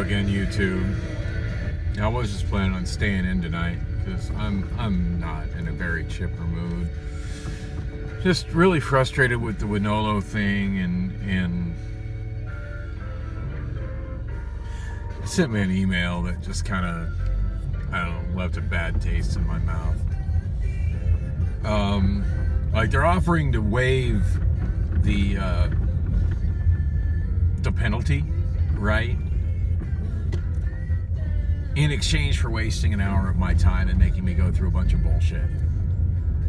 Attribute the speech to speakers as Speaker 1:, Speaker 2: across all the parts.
Speaker 1: again, YouTube. I was just planning on staying in tonight because I'm not in a very chipper mood. Just really frustrated with the Wonolo thing, and it sent me an email that just kind of, I don't know, left a bad taste in my mouth. Like they're offering to waive the penalty, right? In exchange for wasting an hour of my time and making me go through a bunch of bullshit.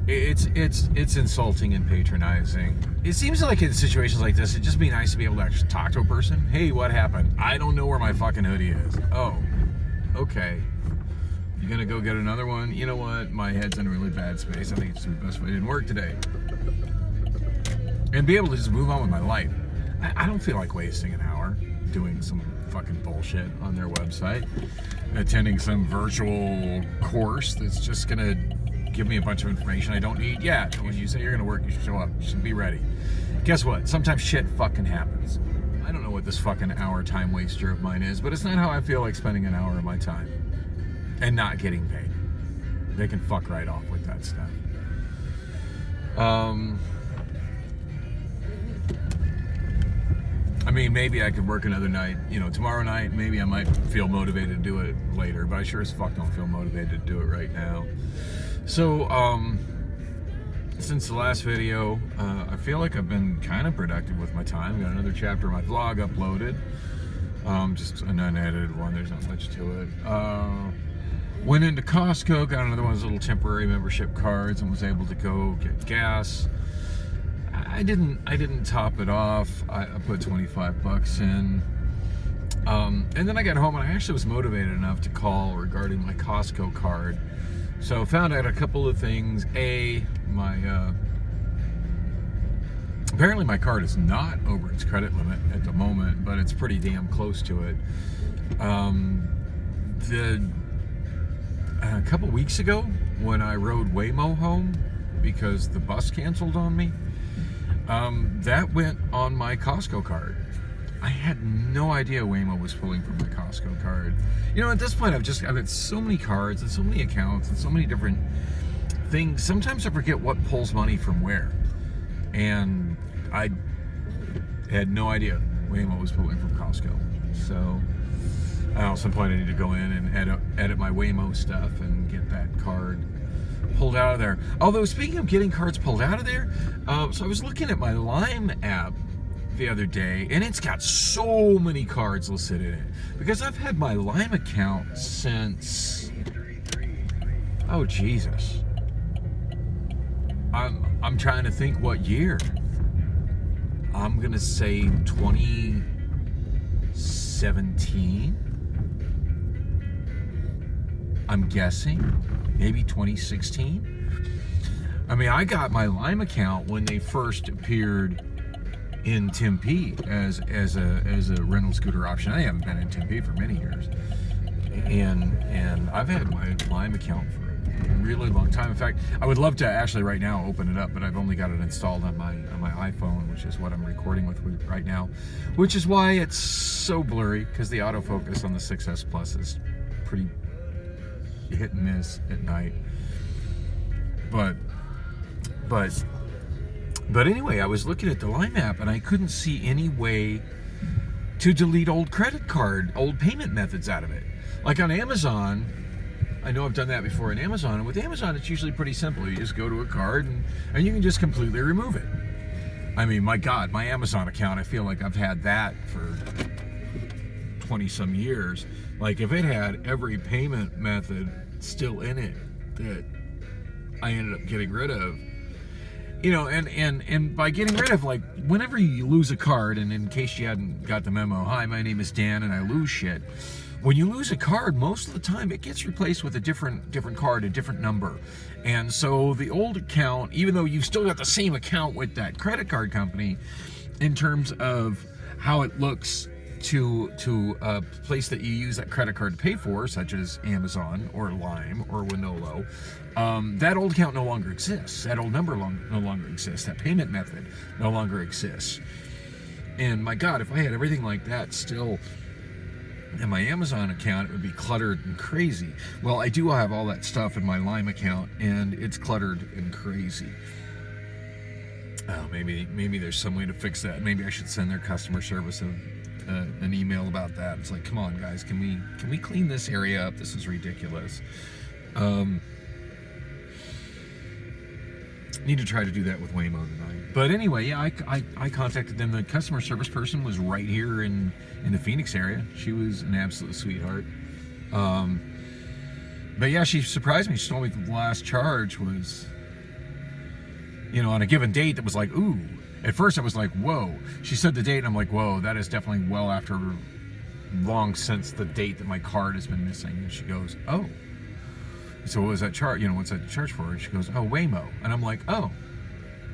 Speaker 1: It's insulting and patronizing. It seems like in situations like this, it'd just be nice to be able to actually talk to a person. Hey, what happened? I don't know where my fucking hoodie is. Oh, okay. You gonna go get another one? You know what? My head's in a really bad space. I think it's the best way. It didn't work today. And be able to just move on with my life. I don't feel like wasting an hour doing some fucking bullshit on their website, attending some virtual course that's just gonna give me a bunch of information I don't need. Yeah, when you say you're gonna work, you should show up. You should be ready. Guess what? Sometimes shit fucking happens. I don't know what this fucking hour time waster of mine is, but it's not how I feel like spending an hour of my time and not getting paid. They can fuck right off with that stuff. I mean, maybe I could work another night, tomorrow night. Maybe I might feel motivated to do it later, but I sure as fuck don't feel motivated to do it right now. So, since the last video, I feel like I've been kind of productive with my time. Got another chapter of my vlog uploaded. Just an unedited one, there's not much to it. Went into Costco, got another one of those little temporary membership cards, and was able to go get gas. I didn't top it off. I put 25 bucks in. And then I got home and I actually was motivated enough to call regarding my Costco card. So found out a couple of things. Apparently my card is not over its credit limit at the moment, but it's pretty damn close to it. A couple weeks ago when I rode Waymo home because the bus canceled on me, that went on my Costco card. I had no idea Waymo was pulling from my Costco card. At this point, I've got so many cards and so many accounts and so many different things. Sometimes I forget what pulls money from where. And I had no idea Waymo was pulling from Costco. So at some point I need to go in and edit my Waymo stuff and get that card pulled out of there. Although, speaking of getting cards pulled out of there, so I was looking at my Lime app the other day, and it's got so many cards listed in it. Because I've had my Lime account since, oh Jesus, I'm trying to think what year. I'm gonna say 2017. I'm guessing maybe 2016. I mean, I got my Lime account when they first appeared in Tempe as a rental scooter option. I haven't been in Tempe for many years, and I've had my Lime account for a really long time. In fact, I would love to actually right now open it up, but I've only got it installed on my iPhone, which is what I'm recording with right now, which is why it's so blurry, because the autofocus on the 6S Plus is pretty hit and miss at night. But anyway, I was looking at the Lime app and I couldn't see any way to delete old payment methods out of it. Like on Amazon, I know I've done that before in Amazon, and with Amazon it's usually pretty simple. You just go to a card and you can just completely remove it. I mean, my God, my Amazon account, I feel like I've had that for 20 some years. Like if it had every payment method still in it that I ended up getting rid of, and by getting rid of, like, whenever you lose a card, and in case you hadn't got the memo, hi, my name is Dan and I lose shit. When you lose a card, most of the time it gets replaced with a different card, a different number. And so the old account, even though you've still got the same account with that credit card company, in terms of how it looks to a place that you use that credit card to pay for, such as Amazon or Lime or Wonolo, that old account no longer exists. That old number no longer exists. That payment method no longer exists. And my God, if I had everything like that still in my Amazon account, it would be cluttered and crazy. Well, I do have all that stuff in my Lime account, and it's cluttered and crazy. Oh, maybe there's some way to fix that. Maybe I should send their customer service an email about that. It's like, come on, guys, can we clean this area up? This is ridiculous. Need to try to do that with Waymo tonight. But anyway, yeah, I contacted them. The customer service person was right here in the Phoenix area. She was an absolute sweetheart. But yeah, she surprised me. She told me the last charge was, on a given date that was like, ooh. At first I was like, whoa. She said the date, and I'm like, whoa, that is definitely well after long since the date that my card has been missing. And she goes, oh. So what was that charge? What's that charge for? And she goes, oh, Waymo. And I'm like, oh,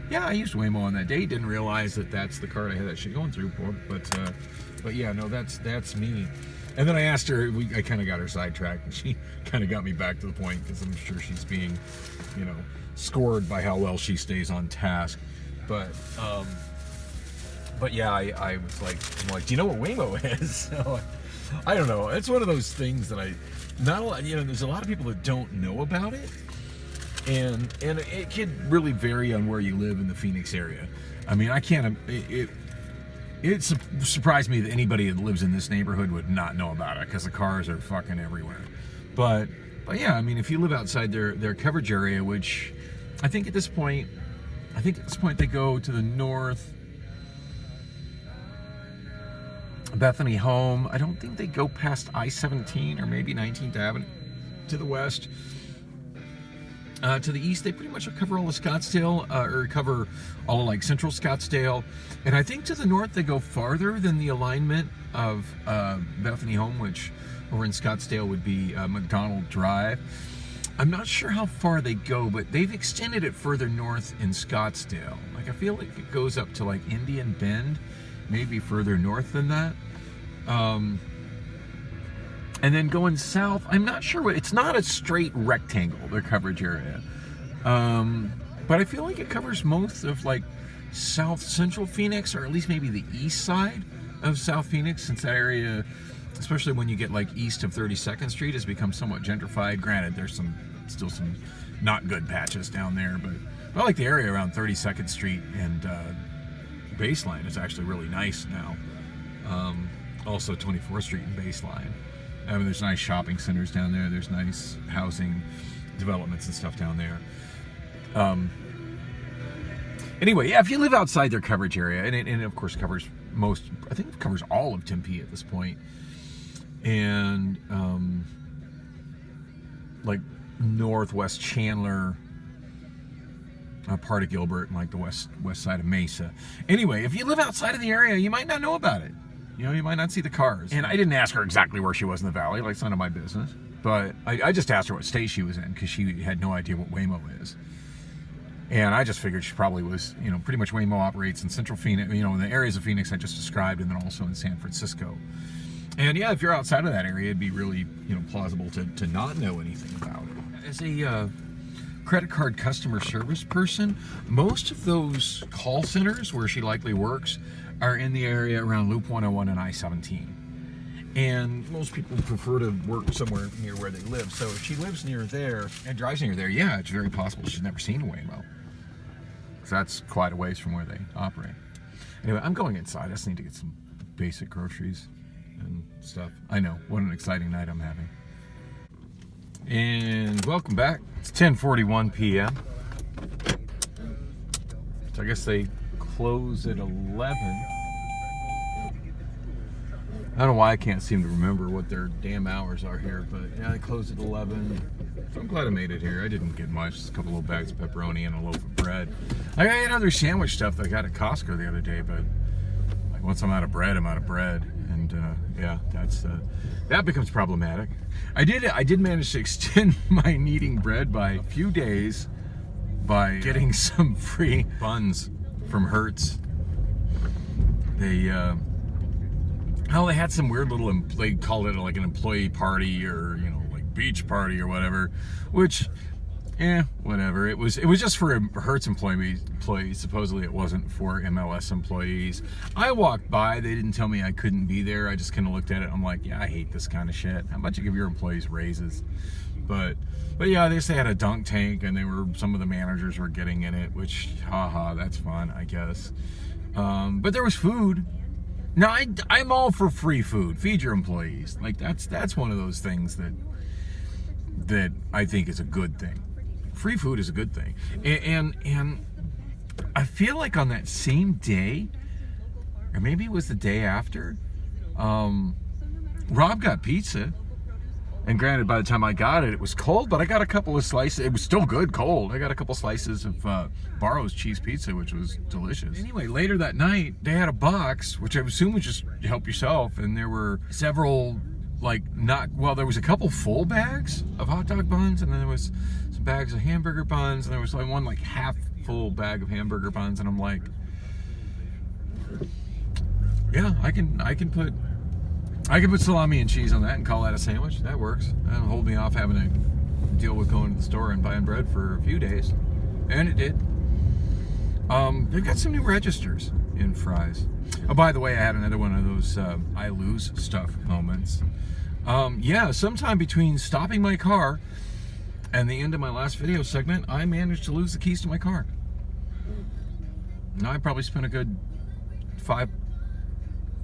Speaker 1: yeah, I used Waymo on that day. Didn't realize that that's the card I had that shit going through for. But yeah, no, that's me. And then I asked her. I kind of got her sidetracked, and she kind of got me back to the point because I'm sure she's being, scored by how well she stays on task. But yeah, I was like, do you know what Waymo is? So I don't know. It's one of those things that there's a lot of people that don't know about it, and it could really vary on where you live in the Phoenix area. I mean, it surprised me that anybody that lives in this neighborhood would not know about it because the cars are fucking everywhere. But yeah, I mean, if you live outside their coverage area, which I think at this point they go to the north, Bethany Home. I don't think they go past I-17 or maybe 19th Avenue to the west. To the east, they pretty much cover all of Scottsdale, or cover all of like central Scottsdale. And I think to the north, they go farther than the alignment of Bethany Home, which over in Scottsdale would be McDonald Drive. I'm not sure how far they go, but they've extended it further north in Scottsdale. Like, I feel like it goes up to like Indian Bend, maybe further north than that. And then going south, I'm not sure it's not a straight rectangle, their coverage area. But I feel like it covers most of like South Central Phoenix, or at least maybe the east side of South Phoenix, since that area, especially when you get like east of 32nd Street, has become somewhat gentrified. Granted, there's still some not good patches down there, but I like the area around 32nd Street and Baseline is actually really nice now. Also 24th Street and Baseline. I mean, there's nice shopping centers down there. There's nice housing developments and stuff down there. Anyway, yeah, if you live outside their coverage area, and it of course covers I think it covers all of Tempe at this point, and like northwest Chandler, part of Gilbert, and like the west side of Mesa. Anyway, if you live outside of the area, you might not know about it. You might not see the cars. And I didn't ask her exactly where she was in the valley, like it's none of my business. But I just asked her what state she was in, because she had no idea what Waymo is. And I just figured she probably was, pretty much Waymo operates in central Phoenix, in the areas of Phoenix I just described, and then also in San Francisco. And yeah, if you're outside of that area, it'd be really, plausible to not know anything about it. As a credit card customer service person, most of those call centers where she likely works are in the area around Loop 101 and I-17. And most people prefer to work somewhere near where they live. So if she lives near there and drives near there, yeah, it's very possible she's never seen a Waymo. So that's quite a ways from where they operate. Anyway, I'm going inside. I just need to get some basic groceries and stuff. I know, what an exciting night I'm having. And welcome back. It's 10:41 p.m. So I guess they close at 11. I don't know why I can't seem to remember what their damn hours are here, but yeah, they close at 11. So I'm glad I made it here. I didn't get much, just a couple little bags of pepperoni and a loaf of bread. I got another sandwich stuff that I got at Costco the other day, but like once I'm out of bread, I'm out of bread. And yeah, that becomes problematic. I did manage to extend my needing bread by a few days by getting some free buns from Hertz. They had some weird little, they called it like an employee party, or like beach party or whatever, which Whatever. It was just for Hertz employees. Supposedly it wasn't for MLS employees. I walked by. They didn't tell me I couldn't be there. I just kind of looked at it. I'm like, yeah, I hate this kind of shit. How about you give your employees raises? But yeah, I guess they had a dunk tank, and some of the managers were getting in it, which, haha, that's fun, I guess. But there was food. Now, I'm all for free food. Feed your employees. Like, that's one of those things that I think is a good thing. Free food is a good thing. And I feel like on that same day, or maybe it was the day after, Rob got pizza. And granted, by the time I got it, it was cold, but I got a couple of slices. It was still good cold. I got a couple slices of Barrow's cheese pizza, which was delicious. Anyway, later that night, they had a box, which I assume was just help yourself, and there were several, there was a couple full bags of hot dog buns, and then there was some bags of hamburger buns, and there was one half full bag of hamburger buns, and I'm like, yeah, I can put salami and cheese on that and call that a sandwich. That works. That'll hold me off having to deal with going to the store and buying bread for a few days. And it did. They've got some new registers in Fry's. Oh, by the way, I had another one of those I lose stuff moments. Sometime between stopping my car and the end of my last video segment, I managed to lose the keys to my car. Now I probably spent a good 5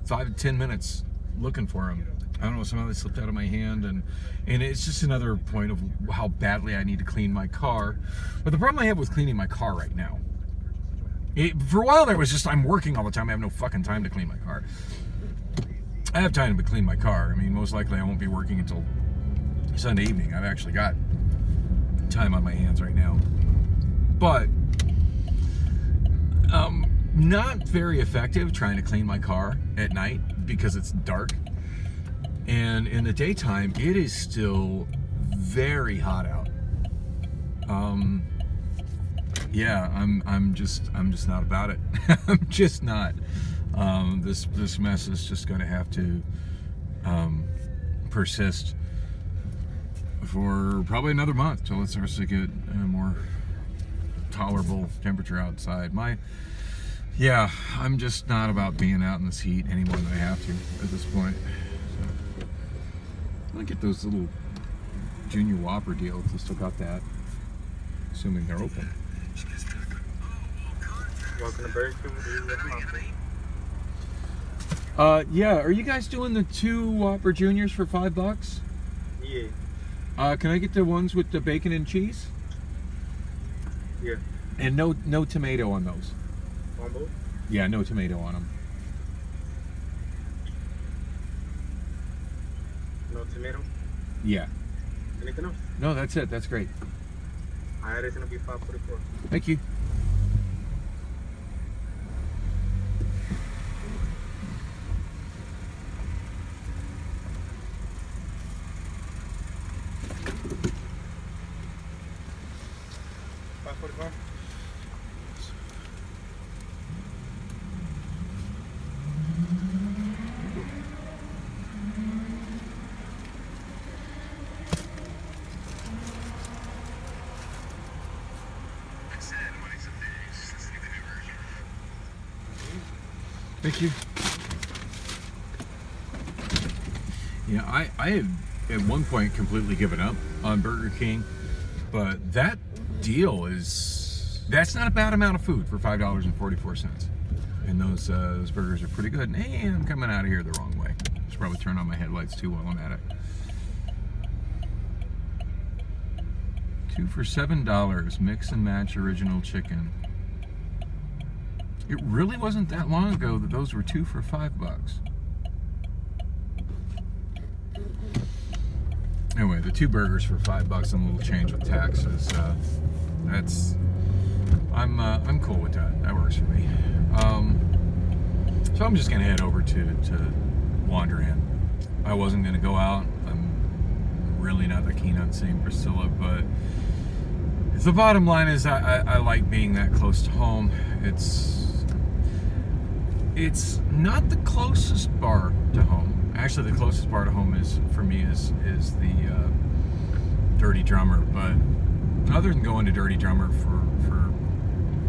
Speaker 1: to 10 minutes looking for them. I don't know, somehow they slipped out of my hand, and it's just another point of how badly I need to clean my car. But the problem I have with cleaning my car right now, for a while there was just, I'm working all the time, I have no fucking time to clean my car. I have time to clean my car. I mean, most likely I won't be working until Sunday evening. I've actually got time on my hands right now. But not very effective trying to clean my car at night because it's dark, and in the daytime it is still very hot out. I'm just not about it. I'm just not. This mess is just going to have to persist for probably another month till it starts to get a more tolerable temperature outside. I'm just not about being out in this heat any more than I have to at this point. So, I'm gonna get those little Junior Whopper deals. They still got that, assuming they're open.
Speaker 2: Welcome to Burger King.
Speaker 1: Are you guys doing the 2 Whopper Juniors for $5?
Speaker 2: Yeah.
Speaker 1: Can I get the ones with the bacon and cheese?
Speaker 2: Yeah.
Speaker 1: And no tomato on those.
Speaker 2: On both?
Speaker 1: Yeah, no tomato on them.
Speaker 2: No tomato?
Speaker 1: Yeah.
Speaker 2: Anything else?
Speaker 1: No, that's it. That's great.
Speaker 2: Alright, it's gonna be $5.44.
Speaker 1: Thank you.
Speaker 2: $5.45?
Speaker 1: Thank you. Yeah, I had at one point completely given up on Burger King, but that deal that's not a bad amount of food for $5.44. And those burgers are pretty good. And hey, I'm coming out of here the wrong way. Should probably turn on my headlights too while I'm at it. 2 for $7, mix and match original chicken. It really wasn't that long ago that those were 2 for $5. Anyway, the 2 burgers for $5 and a little change with taxes. I'm cool with that. That works for me. So I'm just gonna head over to Wander Inn. I wasn't gonna go out. I'm really not that keen on seeing Priscilla, but the bottom line is I like being that close to home. It's not the closest bar to home. Actually, the closest bar to home is for me is the Dirty Drummer, but Other than going to Dirty Drummer for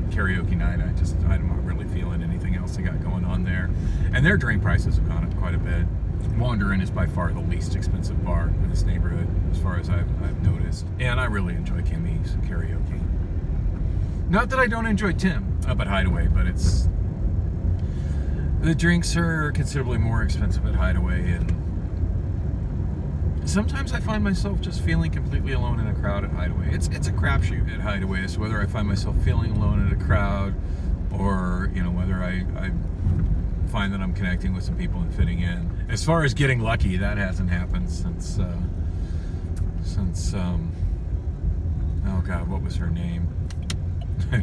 Speaker 1: karaoke night, I'm not really feeling anything else they got going on there. And their drink prices have gone up quite a bit. Wanderin is by far the least expensive bar in this neighborhood, as far as I've noticed. And I really enjoy Kimmy's karaoke. Not that I don't enjoy Tim up at Hideaway, but the drinks are considerably more expensive at Hideaway, and sometimes I find myself just feeling completely alone in a crowd at Hideaway. It's a crapshoot at Hideaway as to whether I find myself feeling alone in a crowd, or whether I find that I'm connecting with some people and fitting in. As far as getting lucky, that hasn't happened since oh God, what was her name?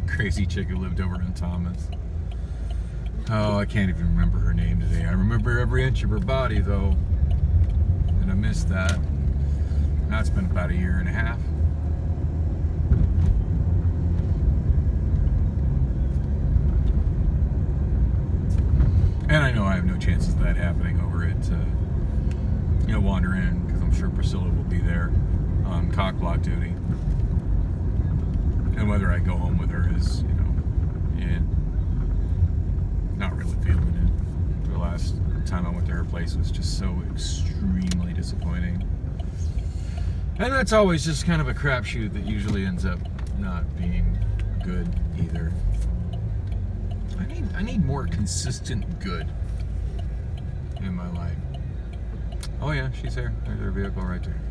Speaker 1: Crazy chick who lived over in Thomas. Oh, I can't even remember her name today. I remember every inch of her body, though. And I missed that. That's been about a year and a half. And I know I have no chances of that happening over at, Wanderin, because I'm sure Priscilla will be there on cock block duty. And whether I go home with her is, not really feeling it. The last time I went to her place was just so extremely disappointing. And that's always just kind of a crapshoot that usually ends up not being good either. I need more consistent good in my life. Oh yeah, she's there. There's her vehicle right there.